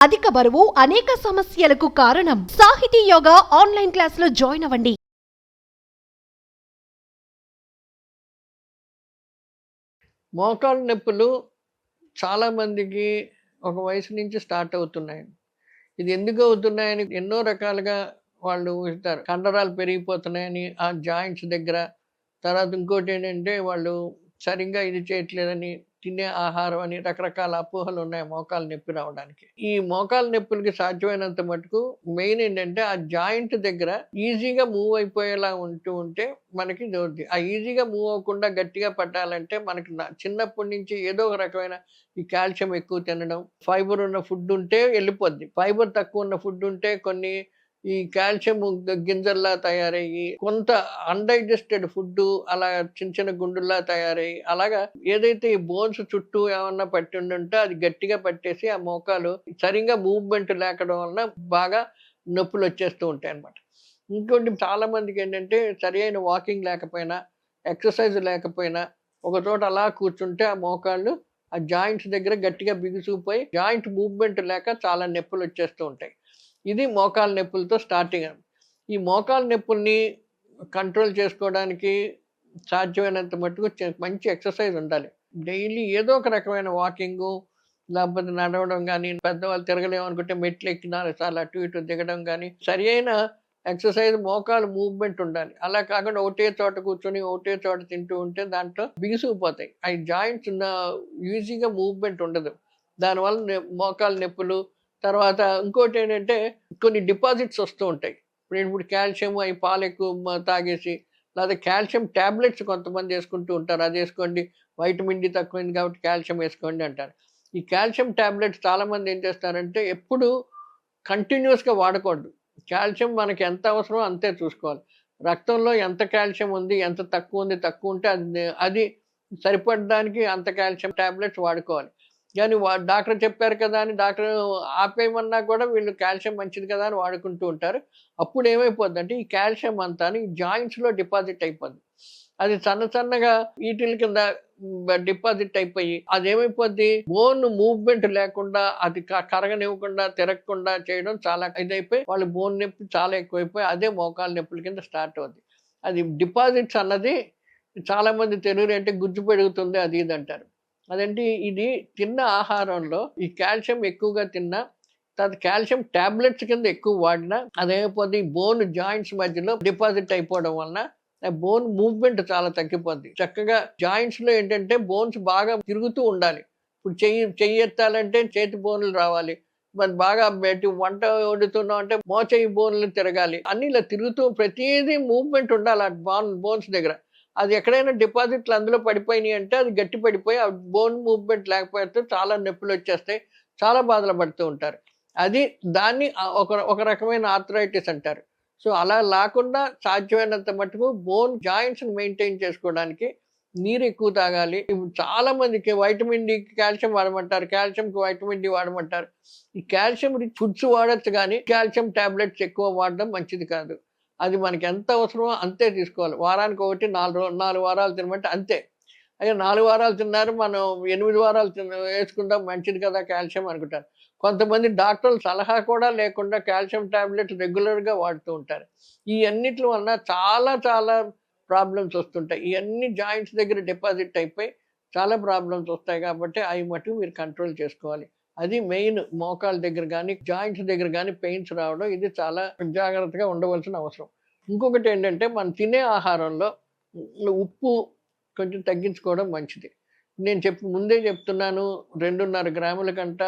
అధిక బరువు అనేక సమస్యలకు కారణం. సాహితీ యోగా ఆన్లైన్ క్లాసులో జాయిన్ అవ్వండి. మోకాలు నొప్పులు చాలామందికి ఒక వయసు నుంచి స్టార్ట్ అవుతున్నాయి. ఇది ఎందుకు అవుతున్నాయని ఎన్నో రకాలుగా వాళ్ళు ఊహిస్తారు. కండరాలు పెరిగిపోతున్నాయని ఆ జాయింట్స్ దగ్గర. తర్వాత ఇంకోటి ఏంటంటే వాళ్ళు సరిగ్గా ఇది చేయట్లేదని, తినే ఆహారం అని రకరకాల అపోహలు ఉన్నాయి మోకాలు నొప్పి రావడానికి. ఈ మోకాలు నొప్పులకి సాధ్యమైనంత మటుకు మెయిన్ ఏంటంటే ఆ జాయింట్ దగ్గర ఈజీగా మూవ్ అయిపోయేలా ఉంటే మనకి దొరుకుతుంది. ఆ ఈజీగా మూవ్ అవ్వకుండా గట్టిగా పట్టాలంటే మనకి చిన్నప్పటి నుంచి ఏదో ఒక రకమైన ఈ కాల్షియం ఎక్కువ తినడం, ఫైబర్ ఉన్న ఫుడ్ ఉంటే వెళ్ళిపోద్ది. ఫైబర్ తక్కువ ఉన్న ఫుడ్ ఉంటే కొన్ని ఈ కాల్షియం గింజల్లా తయారయ్యి, కొంత అన్‌డైజెస్టెడ్ ఫుడ్డు అలా చిన్న చిన్న గుండుల్లా తయారయ్యి, అలాగా ఏదైతే ఈ బోన్స్ చుట్టూ ఏమన్నా పట్టుండుంటే అది గట్టిగా పట్టేసి ఆ మోకాలు సరిగ్గా మూవ్‌మెంట్ లేకపోవడం వలన బాగా నొప్పులొచ్చేస్తూ ఉంటాయన్నమాట. ఇంకోటి చాలా మందికేంటంటే సరియైన వాకింగ్ లేకపోయినా, ఎక్సర్‌సైజ్ లేకపోయినా ఒక చోట అలా కూర్చుంటే ఆ మోకాళ్ళు ఆ జాయింట్స్ దగ్గర గట్టిగా బిగుసుకుపోయి జాయింట్ మూవ్‌మెంట్ లేక చాలా నొప్పులొచ్చేస్తూ ఉంటాయి. ఇది మోకాలు నొప్పులతో స్టార్టింగ్. ఈ మోకాలు నొప్పుల్ని కంట్రోల్ చేసుకోవడానికి సాధ్యమైనంత మట్టుకు మంచి ఎక్సర్సైజ్ ఉండాలి. డైలీ ఏదో ఒక రకమైన వాకింగు, లేకపోతే నడవడం గానీ, పెద్దవాళ్ళు తిరగలేమనుకుంటే మెట్లు ఎక్కి 4 సార్లు అటు ఇటు దిగడం గానీ, సరియైన ఎక్సర్సైజ్ మోకాలు మూవ్‌మెంట్ ఉండాలి. అలా కాకుండా ఒకటే చోట కూర్చొని, ఒకటే చోట తింటూ ఉంటే దాంట్లో బిగుసుకుపోతాయి. అయి జాయింట్స్ ఈజీగా మూవ్‌మెంట్ ఉండదు. దానివల్ల మోకాలు నొప్పులు, తర్వాత ఇంకోటేంటంటే కొన్ని డిపాజిట్స్ వస్తూ ఉంటాయి. ఇప్పుడు కాల్షియం అయి పాలెక్కువ తాగేసి, లేదా కాల్షియం టాబ్లెట్స్ కొంతమంది యేసుకుంటూ ఉంటారు. అదేసుకోండి, వైటమిన్ డి తక్కువైంది కాబట్టి కాల్షియం యేసుకోండి అంటారు. ఈ కాల్షియం టాబ్లెట్స్ చాలామంది ఏం చేస్తారంటే ఎప్పుడూ కంటిన్యూయస్‌గా వాడకూడదు. కాల్షియం మనకి ఎంత అవసరమో అంతే చూసుకోవాలి. రక్తంలో ఎంత కాల్షియం ఉంది, ఎంత తక్కువుంది, తక్కువుంటే అది సరిపడడానికి అంత కాల్షియం టాబ్లెట్స్ వాడుకోవాలి. గానీ డాక్టర్ చెప్పారు కదా అని డాక్టర్ ఆపేయమన్నా కూడా వీళ్ళు కాల్షియం మంచిది కదా అని వాడుకుంటూ ఉంటారు. అప్పుడు ఏమైపోద్దంటే ఈ కాల్షియం అంతాను ఈ జాయింట్స్‌లో డిపాజిట్ అయిపోద్ది. అది సన్న సన్నగా ఈటిల కింద డిపాజిట్ అయిపోయి అదేమైపోద్ది, బోన్ మూవ్‌మెంట్ లేకుండా అది కరగనివ్వకుండా, తిరగకుండా చేయడం చాలా ఇదైపోయి వాళ్ళు బోన్ నొప్పి చాలా ఎక్కువైపోయి అదే మోకాలు నొప్పుల కింద స్టార్ట్ అవుద్ది. అది డిపాజిట్స్ అన్నది చాలామంది తెలియరు, అంటే గుజ్జు పెరుగుతుంది అది ఇది అంటారు. అదేంటి ఇది తిన్న ఆహారంలో ఈ కాల్షియం ఎక్కువగా తిన్నా, తర్వాత కాల్షియం టాబ్లెట్స్ కింద ఎక్కువ వాడినా అదేమైపోద్ది, బోన్ జాయింట్స్ మధ్యలో డిపాజిట్ అయిపోవడం వలన బోన్ మూవ్‌మెంట్ చాలా తగ్గిపోద్ది. చక్కగా జాయింట్స్‌లో ఏంటంటే బోన్స్ బాగా తిరుగుతూ ఉండాలి. ఇప్పుడు చెయ్యి ఎత్తాలంటే చేతి బోనులు రావాలి. మరి బాగా వంట వండుతున్నాం అంటే మోచేయి బోనులు తిరగాలి. అన్నీ ఇలా తిరుగుతూ ప్రతీదీ మూవ్‌మెంట్ ఉండాలి ఆ బోన్స్ దగ్గర. అది ఎక్కడైనా డిపాజిట్లు అందులో పడిపోయినాయి అంటే అది గట్టి పడిపోయి ఆ బోన్ మూవ్‌మెంట్ లేకపోతే చాలా నొప్పులొచ్చేస్తాయి. చాలా బాధలు పడుతూ ఉంటారు. దాన్ని ఒక రకమైన ఆర్థరైటిస్ అంటారు. సో, అలా లేకుండా సాధ్యమైనంత మట్టుకు బోన్ జాయింట్స్‌ని మెయింటైన్ చేసుకోవడానికి నీరు ఎక్కువ తాగాలి. ఇప్పుడు చాలా మందికి వైటమిన్ డికి కాల్షియం వాడమంటారు. కాల్షియంకి వైటమిన్ డి వాడమంటారు. ఈ కాల్షియం రిచ్ ఫుడ్స్ వాడొచ్చు గానీ, కాల్షియం టాబ్లెట్స్ ఎక్కువ వాడడం మంచిది కాదు. అది మనకి ఎంత అవసరమో అంతే తీసుకోవాలి. వారానికి ఒకటి 4 వారాలు తినమంటే అంతే. అయ్యో! 4 వారాలు తిన్నారు, మనం 8 వారాలు వేసుకుందాం మంచిది కదా కాల్షియం అనుకుంటారు. కొంతమంది డాక్టర్ల సలహా కూడా లేకుండా కాల్షియం టాబ్లెట్స్ రెగ్యులర్‌గా వాడుతూ ఉంటారు. ఈ అన్నిట్ల వలన చాలా చాలా ప్రాబ్లమ్స్ వస్తుంటాయి. ఇయన్నీ జాయింట్స్ దగ్గర డిపాజిట్ అయిపోయి చాలా ప్రాబ్లమ్స్ వస్తాయి కాబట్టి అయి మటుకు మీరు కంట్రోల్ చేసుకోవాలి. అది మెయిన్ మోకాళ్ళ దగ్గర గానీ, జాయింట్స్ దగ్గర గానీ పెయిన్స్ రావడం ఇది చాలా జాగ్రత్తగా ఉండవలసిన అవసరం. ఇంకొకటేంటంటే మనం తినే ఆహారంలో ఉప్పు కొంచెం తగ్గించుకోవడం మంచిది. నేను ముందే చెప్తున్నాను, 2.5 గ్రాముల కంట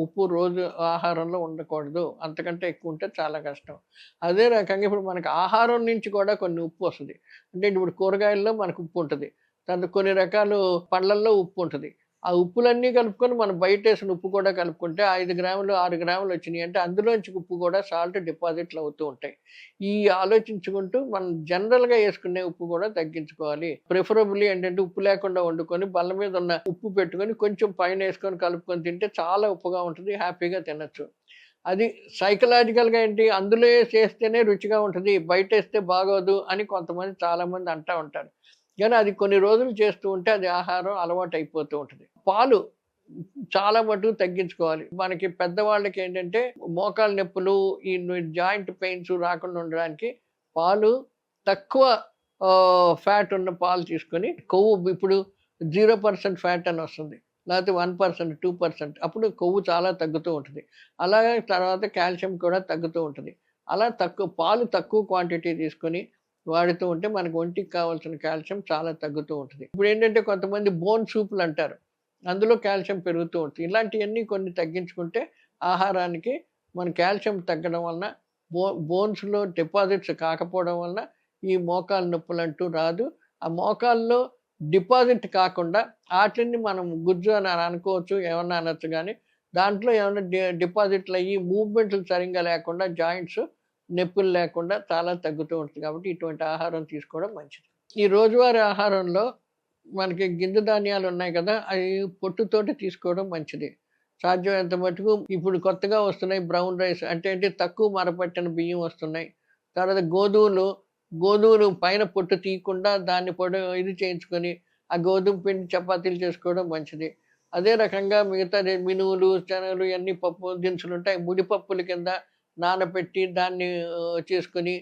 ఉప్పు రోజు ఆహారంలో ఉండకూడదు. అంతకంటే ఎక్కువ ఉంటే చాలా కష్టం. అదే రకంగా ఇప్పుడు మనకు ఆహారం నుంచి కూడా కొన్ని ఉప్పు వస్తది. అంటే ఇప్పుడు కూరగాయల్లో మనకు ఉప్పు ఉంటది. తర్వాత కొన్ని రకాలు పండ్లల్లో ఉప్పు ఉంటది. ఆ ఉప్పులన్నీ కలుపుకొని మనం బయటేసిన ఉప్పు కూడా కలుపుకుంటే 5 గ్రాములు, 6 గ్రాములు వచ్చినాయి అంటే అందులోంచి ఉప్పు కూడా సాల్ట్ డిపాజిట్లు అవుతూ ఉంటాయి. ఈ ఆలోచించుకుంటూ మనం జనరల్‌గా యేసుకునే ఉప్పు కూడా తగ్గించుకోవాలి. ప్రిఫరబుల్లీ ఏంటంటే ఉప్పు లేకుండా వండుకొని బల్ల మీద ఉన్న ఉప్పు పెట్టుకొని కొంచెం పైనేసుకొని కలుపుకొని తింటే చాలా ఉప్పుగా ఉంటుంది. హ్యాపీగా తినొచ్చు. అది సైకలాజికల్‌గా ఏంటి, అందులో చేస్తేనే రుచిగా ఉంటది, బయటేస్తే బాగోదు అని కొంతమంది చాలామంది అంటా ఉంటారు. కానీ అది కొన్ని రోజులు చేస్తూ ఉంటే అది ఆహారం అలవాటయిపోతూ ఉంటది. పాలు చాలా మటుకు తగ్గించుకోవాలి. మనకి పెద్దవాళ్ళకి ఏంటంటే మోకాళ్ళ నొప్పులు, ఈ జాయింట్ పెయిన్స్ రాకుండా ఉండడానికి పాలు తక్కువ ఫ్యాట్ ఉన్న పాలు తీసుకొని, కొవ్వు ఇప్పుడు 0% ఫ్యాట్ అని వస్తుంది. లేకపోతే 1%, 2%, అప్పుడు కొవ్వు చాలా తగ్గుతూ ఉంటుంది. అలాగే తర్వాత కాల్షియం కూడా తగ్గుతూ ఉంటుంది. అలా పాలు తక్కువ క్వాంటిటీ తీసుకొని వాడుతూ ఉంటే మనకు ఒంటికి కావాల్సిన కాల్షియం చాలా తగ్గుతూ ఉంటుంది. ఇప్పుడేంటంటే కొంతమంది బోన్ సూపులు అంటారు. అందులో కాల్షియం పెరుగుతూ ఉంటుంది. ఇలాంటివన్నీ కొన్ని తగ్గించుకుంటే ఆహారానికి మన కాల్షియం తగ్గడం వలన బోన్స్‌లో డిపాజిట్స్ కాకపోవడం వలన ఈ మోకాలు నొప్పులంటూ రాదు. ఆ మోకాల్లో డిపాజిట్ కాకుండా ఆటిని మనం గుజ్జు అని అనుకోవచ్చు, ఏమన్నా అనొచ్చు గానీ, దాంట్లో ఏమన్నా డిపాజిట్‌లయ్యి మూవ్‌మెంట్లు సరిగ్గా లేకుండా జాయింట్స్ నొప్పులు లేకుండా చాలా తగ్గుతూ ఉంటుంది. కాబట్టి ఇటువంటి ఆహారం తీసుకోవడం మంచిది. ఈ రోజువారీ ఆహారంలో మనకి గింజ ధాన్యాలు ఉన్నాయి కదా! అవి పొట్టుతోటి తీసుకోవడం మంచిది. సాధ్యమైనంత మటుకు ఇప్పుడు కొత్తగా వస్తున్నాయి బ్రౌన్ రైస్ అంటే ఏంటి, తక్కువ మరపట్టిన బియ్యం వస్తున్నాయి. తర్వాత గోధుమలు పైన పొట్టు తీయకుండా దాన్ని ఇది చేయించుకొని, ఆ గోధుమ పిండి చపాతీలు చేసుకోవడం మంచిది. అదే రకంగా మిగతా మినుములు, శనగలు ఇయన్నీ పప్పు దినుసులుంటాయి. ముడిపప్పుల కింద నానబెట్టి దాన్ని చేసుకొని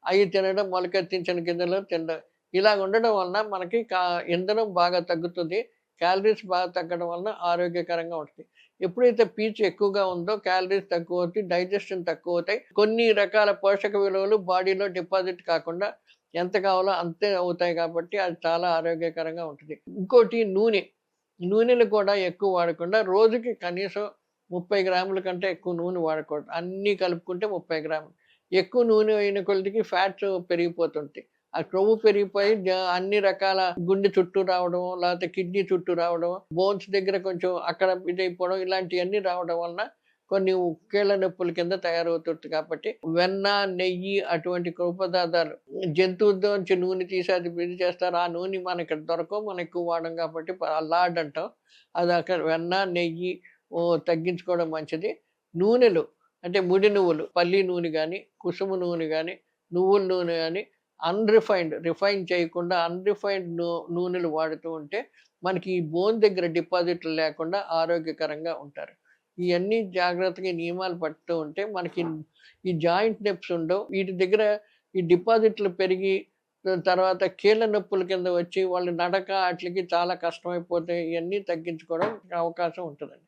అవి తినడం, మొలకెత్తించిన గింజలు తినడం. ఇలాగ ఉండడం వలన మనకి ఇంధనం బాగా తగ్గుతుంది. క్యాలరీస్ బాగా తగ్గడం వలన ఆరోగ్యకరంగా ఉంటుంది. ఎప్పుడైతే పీచు ఎక్కువగా ఉందో క్యాలరీస్ తక్కువవుతాయి, డైజెషన్ తక్కువవుతాయి. కొన్ని రకాల పోషక విలువలు బాడీలో డిపాజిట్ కాకుండా ఎంత కావాలో అంతే అవుతాయి కాబట్టి అది చాలా ఆరోగ్యకరంగా ఉంటుంది. ఇంకోటి నూనెలు కూడా ఎక్కువ వాడకుండా రోజుకి కనీసం 30 గ్రాముల కంటే ఎక్కువ నూనె వాడకూడదు. అన్నీ కలుపుకుంటే 30 గ్రాములు. ఎక్కువ నూనె అయిన కొలదికి ఫ్యాట్స్ పెరిగిపోతుంటాయి. ఆ కొవ్వు పెరిగిపోయి అన్ని రకాల గుండె చుట్టూ రావడం, లేకపోతే కిడ్నీ చుట్టూ రావడం, బోన్స్ దగ్గర కొంచెం అక్కడ ఇదైపోవడం, ఇలాంటివన్నీ రావడం వలన కొన్ని కీళ్ళ నొప్పుల కింద తయారవుతుంది. కాబట్టి వెన్న, నెయ్యి అటువంటి కొవ్వు పదార్థాలు జంతువులోంచి నూనె తీసి అది ఇది చేస్తారు. ఆ నూనె మనకి దొరకవు, మనం ఎక్కువ వాడం కాబట్టి లార్డ్ అంటాం. అది అక్కడ వెన్న, నెయ్యి తగ్గించుకోవడం మంచిది. నూనెలు అంటే ముడి నువ్వులు, పల్లి నూనె గానీ, కుసుమ నూనె గానీ, నువ్వుల నూనె గానీ రిఫైన్ చేయకుండా నూనెలు వాడుతూ ఉంటే మనకి ఈ బోన్ దగ్గర డిపాజిట్లు లేకుండా ఆరోగ్యకరంగా ఉంటారు. ఇయన్నీ జాగ్రత్తగా నియమాలు పడుతూ ఉంటే మనకి ఈ జాయింట్ నొప్స్ ఉండవు. వీటి దగ్గర ఈ డిపాజిట్లు పెరిగి తర్వాత కీళ్ళ నొప్పుల కింద వచ్చి వాళ్ళు నడక ఆట్లికి చాలా కష్టమైపోతే ఇయన్నీ తగ్గించుకోవడం అవకాశం ఉంటుందండి.